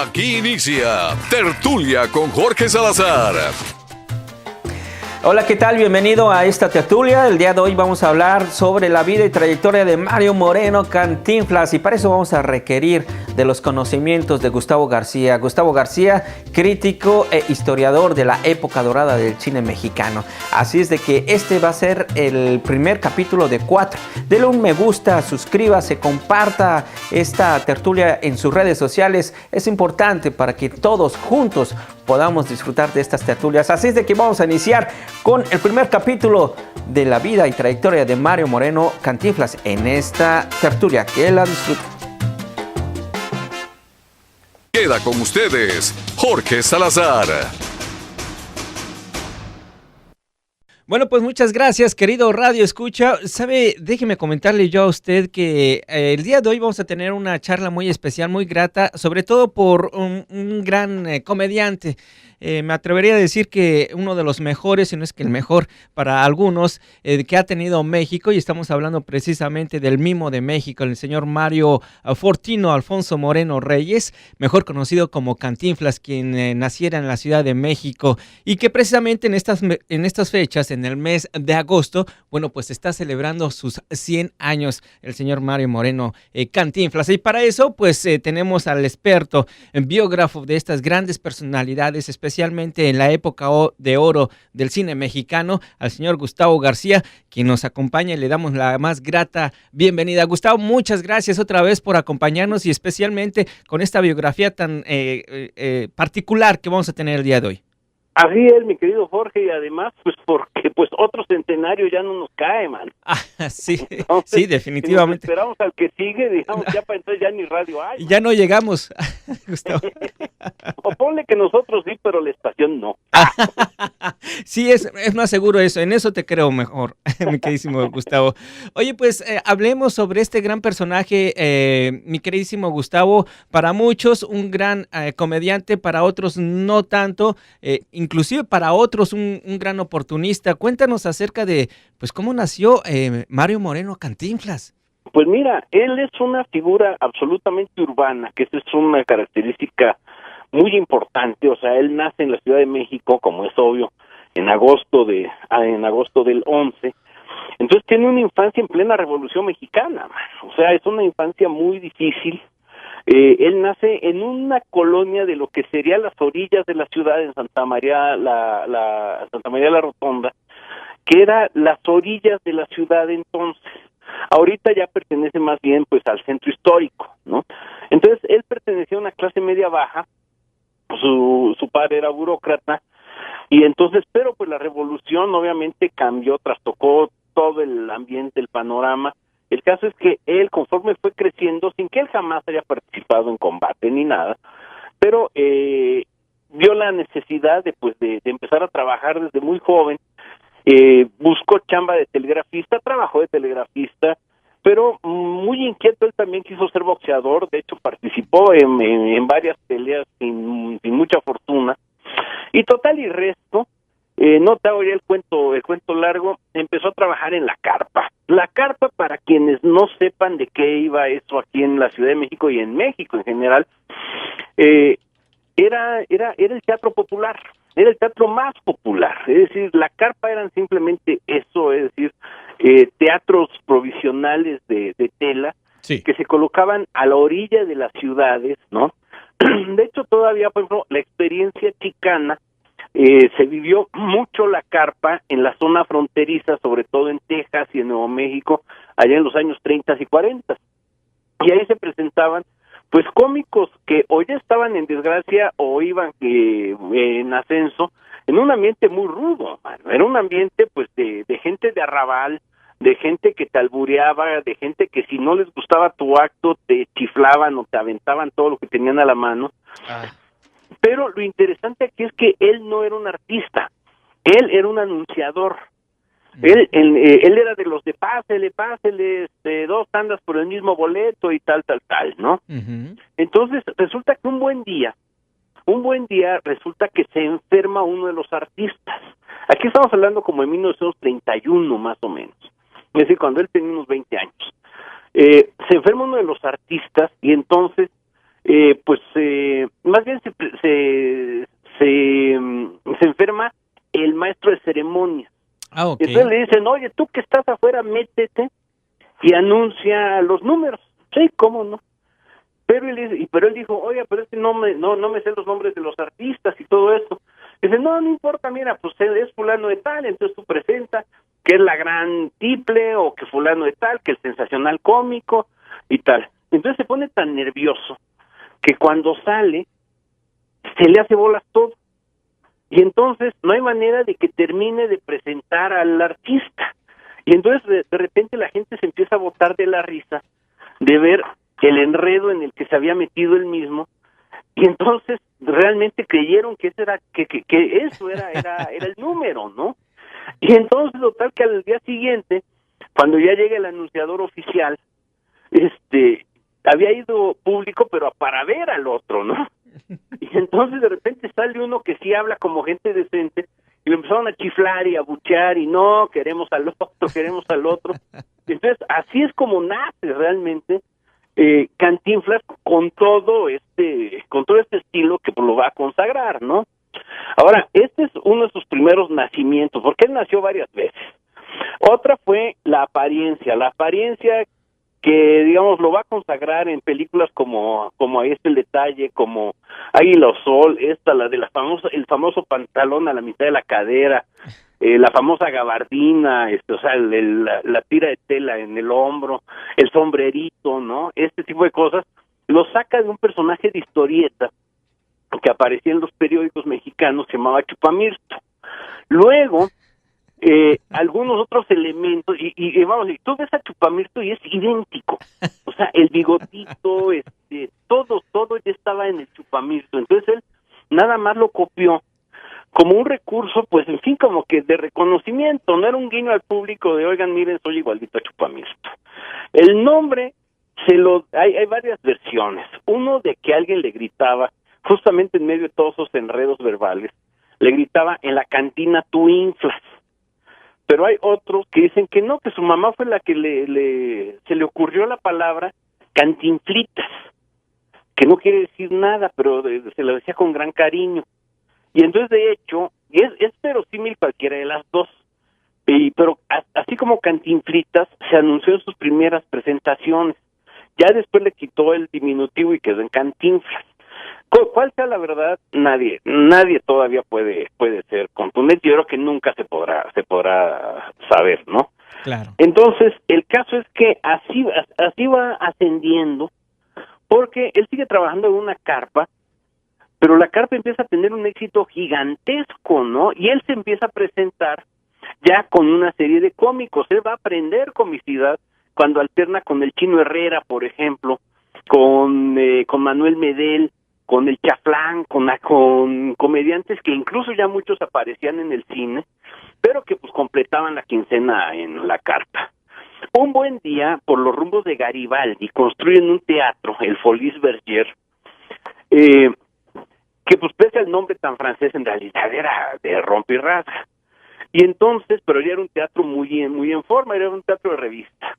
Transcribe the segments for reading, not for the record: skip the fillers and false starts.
Aquí inicia Tertulia con Jorge Salazar. Hola, ¿qué tal? Bienvenido a esta tertulia. El día de hoy vamos a hablar sobre la vida y trayectoria de Mario Moreno Cantinflas, y para eso vamos a requerir de los conocimientos de Gustavo García. Gustavo García, crítico e historiador de la época dorada del cine mexicano. Así es de que este va a ser el primer capítulo de 4. Dele un me gusta, suscríbase, comparta esta tertulia en sus redes sociales. Es importante para que todos juntos podamos disfrutar de estas tertulias. Así es de que vamos a iniciar con el primer capítulo de la vida y trayectoria de Mario Moreno Cantinflas en esta tertulia. Que la disfruten. Queda con ustedes Jorge Salazar. Bueno, pues muchas gracias, querido Radio Escucha. Sabe, déjeme comentarle yo a usted que el día de hoy vamos a tener una charla muy especial, muy grata, sobre todo por un gran comediante. Me atrevería a decir que uno de los mejores, si no es que el mejor para algunos, que ha tenido México, y estamos hablando precisamente del mimo de México, el señor Mario Fortino Alfonso Moreno Reyes, mejor conocido como Cantinflas, quien naciera en la Ciudad de México, y que precisamente en estas fechas, en el mes de agosto, bueno, pues está celebrando sus 100 años el señor Mario Moreno Cantinflas. Y para eso, pues tenemos al experto, biógrafo de estas grandes personalidades, especialmente en la época de oro del cine mexicano, al señor Gustavo García, quien nos acompaña, y le damos la más grata bienvenida. Gustavo, muchas gracias otra vez por acompañarnos, y especialmente con esta biografía tan particular que vamos a tener el día de hoy. Así es, mi querido Jorge, y además, pues porque otro centenario ya no nos cae, man. Sí, Entonces, sí, definitivamente. Si nos esperamos al que sigue, digamos, ya para entonces ya ni radio hay. Ya no llegamos, Gustavo. O ponle que nosotros sí, pero la estación no. Sí, es más seguro eso, en eso te creo mejor, mi queridísimo Gustavo. Oye, pues hablemos sobre este gran personaje, mi queridísimo Gustavo, para muchos un gran comediante, para otros no tanto, inclusive para otros un gran oportunista. Cuéntanos acerca de, pues, cómo nació Mario Moreno Cantinflas. Pues mira, él es una figura absolutamente urbana, que esa es una característica muy importante. O sea, él nace en la Ciudad de México, como es obvio, en agosto del 11. Entonces tiene una infancia en plena Revolución Mexicana, man. O sea, es una infancia muy difícil. Él nace en una colonia de lo que sería las orillas de la ciudad, en Santa María la Rotonda, que era las orillas de la ciudad entonces. Ahorita ya pertenece más bien pues al centro histórico, ¿no? Entonces él pertenecía a una clase media baja, su padre era burócrata, y entonces, pero pues la revolución obviamente cambió, trastocó todo el ambiente, el panorama. El caso es que él, conforme fue creciendo, sin que él jamás haya participado en combate ni nada, pero vio la necesidad de empezar a trabajar desde muy joven. Buscó chamba de telegrafista, trabajó de telegrafista, pero muy inquieto. Él también quiso ser boxeador. De hecho participó en varias peleas sin mucha fortuna, y total y resto, no te hago ya el cuento largo, empezó a trabajar en la carpa. La carpa, para quienes no sepan de qué iba eso aquí en la Ciudad de México y en México en general, era el teatro popular, era el teatro más popular. Es decir, la carpa eran simplemente eso, es decir, teatros provisionales de tela, sí, que se colocaban a la orilla de las ciudades, ¿no? De hecho, todavía, por ejemplo, la experiencia chicana, se vivió mucho la carpa en la zona fronteriza, sobre todo en Texas y en Nuevo México, allá en los años 30 y 40. Y ahí se presentaban pues cómicos que o ya estaban en desgracia o iban en ascenso, en un ambiente muy rudo, mano. Era un ambiente pues de gente de arrabal, de gente que te albureaba, de gente que si no les gustaba tu acto te chiflaban o te aventaban todo lo que tenían a la mano. Pero lo interesante aquí es que él no era un artista, él era un anunciador. Él era de los de pásele, 2 tandas por el mismo boleto y tal, ¿no? Uh-huh. Entonces resulta que un buen día resulta que se enferma uno de los artistas. Aquí estamos hablando como en 1931 más o menos, es decir, cuando él tenía unos 20 años. Se enferma uno de los artistas y entonces más bien se enferma el maestro de ceremonias. Okay. Entonces le dicen, oye, tú que estás afuera, métete y anuncia los números. Sí, cómo no. Pero él dijo, oye, pero es que no me sé los nombres de los artistas y todo eso. Dice, no importa, mira, pues es fulano de tal, entonces tú presenta que es la gran tiple, o que fulano de tal, que el sensacional cómico y tal. Entonces se pone tan nervioso que cuando sale, se le hace bolas todo. Y entonces no hay manera de que termine de presentar al artista. Y entonces de repente la gente se empieza a botar de la risa de ver el enredo en el que se había metido él mismo, y entonces realmente creyeron que eso era el número, ¿no? Y entonces total que al día siguiente, cuando ya llega el anunciador oficial, había ido público pero para ver al otro, ¿no? Y entonces de repente sale uno que sí habla como gente decente, y me empezaron a chiflar y a buchear, y no, queremos al otro. Y entonces así es como nace realmente Cantinflas con todo este estilo que lo va a consagrar, ¿no? Ahora, este es uno de sus primeros nacimientos, porque él nació varias veces. Otra fue la apariencia que, digamos, lo va a consagrar en películas como Ahí está el detalle, como Águila o Sol, la de el famoso pantalón a la mitad de la cadera, la famosa gabardina, o sea, la tira de tela en el hombro, el sombrerito, ¿no? Este tipo de cosas lo saca de un personaje de historieta que aparecía en los periódicos mexicanos, se llamaba Chupamirto. Luego, algunos otros elementos, y vamos, y tú ves a Chupamirto y es idéntico, o sea, el bigotito, todo ya estaba en el Chupamirto. Entonces él nada más lo copió como un recurso, pues en fin, como que de reconocimiento, no era un guiño al público de, oigan, miren, soy igualito a Chupamirto. El nombre, hay varias versiones. Uno de que alguien le gritaba, justamente en medio de todos esos enredos verbales, le gritaba, en la cantina tú inflas. Pero hay otros que dicen que no, que su mamá fue la que se le ocurrió la palabra cantinflitas, que no quiere decir nada, pero se lo decía con gran cariño. Y entonces, de hecho, es verosímil cualquiera de las dos. Pero así como Cantinflitas se anunció en sus primeras presentaciones, ya después le quitó el diminutivo y quedó en Cantinflas. ¿Cuál sea la verdad? Nadie todavía puede ser contundente. Yo creo que nunca se podrá saber, ¿no? Claro. Entonces, el caso es que así va ascendiendo, porque él sigue trabajando en una carpa, pero la carpa empieza a tener un éxito gigantesco, ¿no? Y él se empieza a presentar ya con una serie de cómicos. Él va a aprender comicidad cuando alterna con el Chino Herrera, por ejemplo, con Manuel Medel, con el Chaflán, con comediantes que incluso ya muchos aparecían en el cine, pero que pues completaban la quincena en la carpa. Un buen día, por los rumbos de Garibaldi, construyen un teatro, el Folies Bergère, que pues pese al nombre tan francés, en realidad era de rompe y rasga. Y entonces, pero ya era un teatro muy en forma, era un teatro de revista.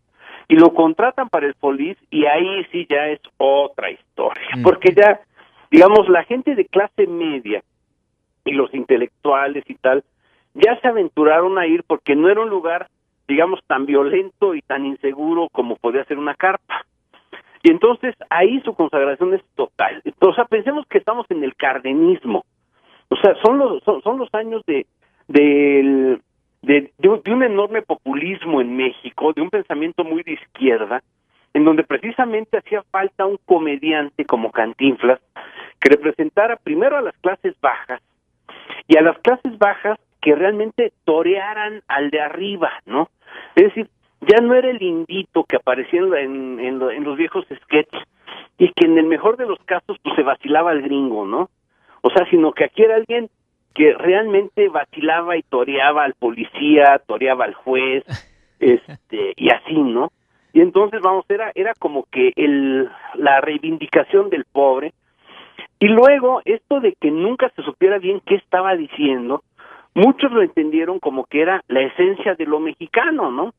Y lo contratan para el Folies, y ahí sí ya es otra historia, porque ya, digamos, la gente de clase media y los intelectuales y tal, ya se aventuraron a ir porque no era un lugar, digamos, tan violento y tan inseguro como podía ser una carpa. Y entonces ahí su consagración es total. O sea, pensemos que estamos en el cardenismo. O sea, son los años de un enorme populismo en México, de un pensamiento muy de izquierda, en donde precisamente hacía falta un comediante como Cantinflas que representara primero a las clases bajas, y a las clases bajas que realmente torearan al de arriba, ¿no? Es decir, ya no era el indito que aparecía en los viejos sketches, y que en el mejor de los casos pues se vacilaba al gringo, ¿no? O sea, sino que aquí era alguien que realmente vacilaba y toreaba al policía, toreaba al juez, y así, ¿no? Y entonces, vamos, era como que la reivindicación del pobre. Y luego, esto de que nunca se supiera bien qué estaba diciendo, muchos lo entendieron como que era la esencia de lo mexicano, ¿no?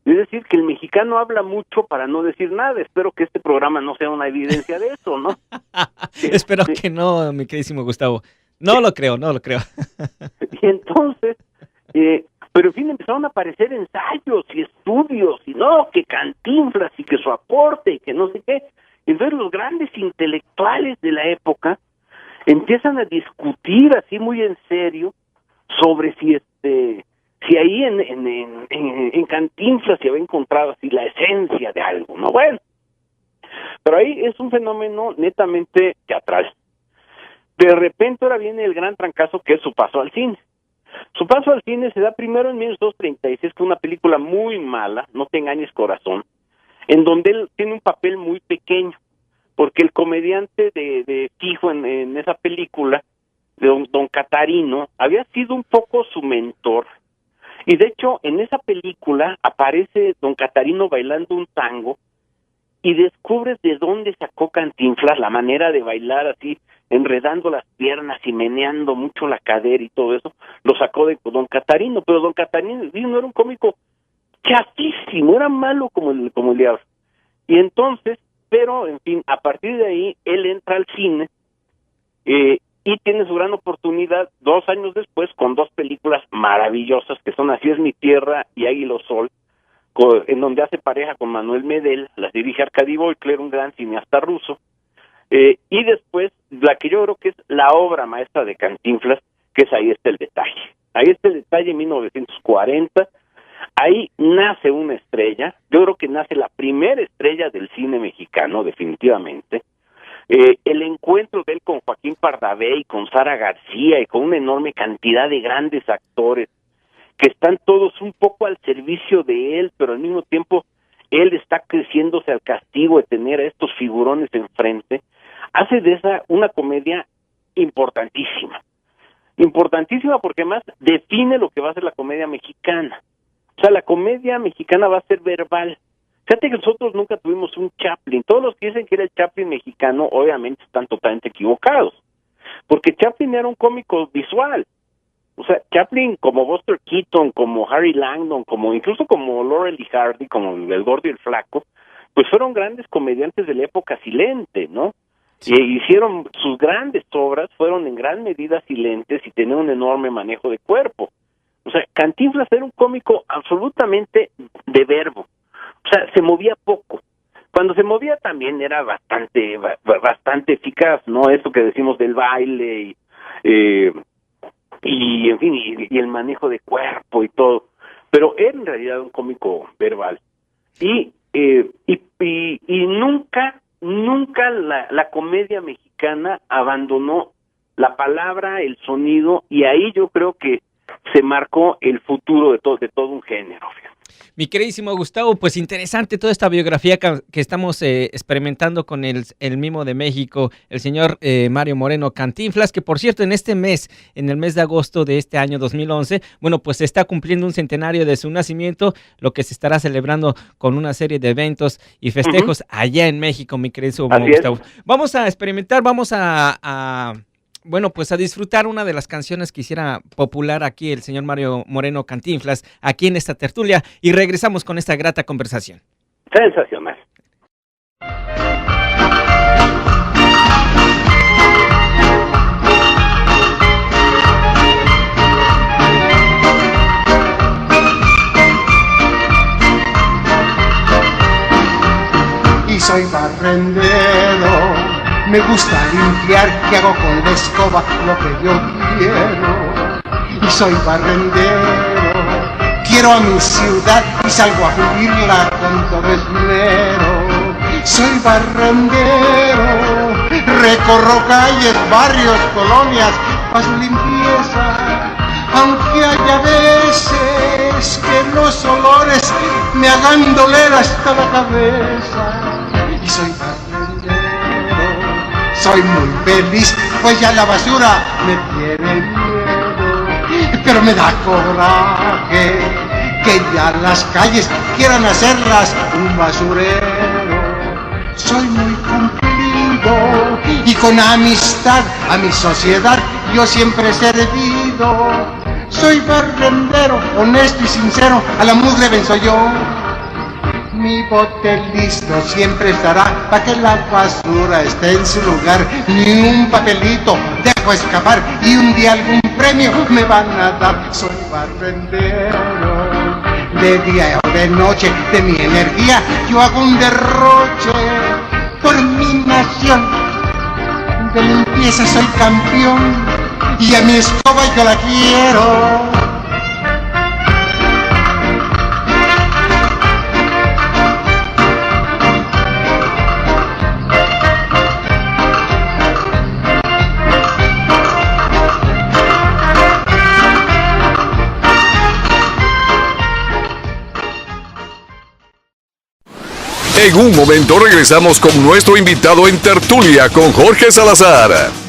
Es decir, que el mexicano habla mucho para no decir nada. Espero que este programa no sea una evidencia de eso, ¿no? Espero que no, mi queridísimo Gustavo. No lo creo. Y entonces, pero en fin, empezaron a aparecer ensayos y estudios, y no, que Cantinflas y que su aporte y que no sé qué. Entonces los grandes intelectuales de la época empiezan a discutir así muy en serio sobre si ahí en Cantinflas se había encontrado así la esencia de algo, ¿no? Bueno, pero ahí es un fenómeno netamente teatral. De repente ahora viene el gran trancazo que es su paso al cine. Su paso al cine se da primero en 1936 con una película muy mala, No te engañes corazón, en donde él tiene un papel muy pequeño, porque el comediante de fijo en esa película, de don Catarino, había sido un poco su mentor. Y de hecho, en esa película aparece don Catarino bailando un tango y descubres de dónde sacó Cantinflas la manera de bailar así, enredando las piernas y meneando mucho la cadera y todo eso. Lo sacó de don Catarino, pero don Catarino no era un cómico chafísimo, era malo como el diablo. Y entonces, pero en fin, a partir de ahí, él entra al cine y tiene su gran oportunidad 2 años después con 2 películas maravillosas que son Así es mi tierra y Águila Sol, en donde hace pareja con Manuel Medel, las dirige Arkady Voykler, un gran cineasta ruso, y después la que yo creo que es la obra maestra de Cantinflas, que es Ahí está el detalle. Ahí está el detalle, en 1940, ahí nace una estrella, yo creo que nace la primera estrella del cine mexicano, definitivamente. El encuentro de él con Joaquín Pardavé y con Sara García y con una enorme cantidad de grandes actores que están todos un poco al servicio de él, pero al mismo tiempo él está creciéndose al castigo de tener a estos figurones enfrente, hace de esa una comedia importantísima porque además define lo que va a ser la comedia mexicana. O sea, la comedia mexicana va a ser verbal. Fíjate que nosotros nunca tuvimos un Chaplin. Todos los que dicen que era el Chaplin mexicano, obviamente están totalmente equivocados, porque Chaplin era un cómico visual. O sea, Chaplin, como Buster Keaton, como Harry Langdon, incluso como Laurel y Hardy, como el Gordo y el Flaco, pues fueron grandes comediantes de la época silente, ¿no? Y hicieron sus grandes obras, fueron en gran medida silentes y tenían un enorme manejo de cuerpo. O sea, Cantinflas era un cómico absolutamente de verbo. O sea, se movía poco. Cuando se movía también era bastante eficaz, ¿no? Eso que decimos del baile y en fin, y el manejo de cuerpo y todo. Pero era en realidad un cómico verbal. Y nunca la comedia mexicana abandonó la palabra, el sonido, y ahí yo creo que se marcó el futuro de todo un género. Mi queridísimo Gustavo, pues interesante toda esta biografía que estamos experimentando con el mimo de México, el señor Mario Moreno Cantinflas, que por cierto en el mes de agosto de este año 2011, bueno, pues se está cumpliendo un centenario de su nacimiento, lo que se estará celebrando con una serie de eventos y festejos allá en México, mi querido Gustavo. Vamos a experimentar, bueno, pues a disfrutar una de las canciones que hiciera popular aquí el señor Mario Moreno Cantinflas, aquí en esta tertulia, y regresamos con esta grata conversación. Sensacional. Y soy barrendero. Me gusta limpiar, que hago con la escoba lo que yo quiero. Y soy barrendero, quiero a mi ciudad y salgo a vivirla con todo esmero. Soy barrendero, recorro calles, barrios, colonias, para su limpieza. Aunque haya veces que los olores me hagan doler hasta la cabeza. Y soy barrendero. Soy muy feliz, pues ya la basura me tiene miedo. Pero me da coraje que ya las calles quieran hacerlas un basurero. Soy muy cumplido y con amistad a mi sociedad yo siempre he servido. Soy barrendero, honesto y sincero, a la mugre venzo yo. Mi bote listo siempre estará para que la basura esté en su lugar. Ni un papelito dejo escapar y un día algún premio me van a dar. Soy barrendero, de día o de noche, de mi energía yo hago un derroche por mi nación. De limpieza soy campeón y a mi escoba yo la quiero. En un momento regresamos con nuestro invitado en Tertulia con Jorge Salazar.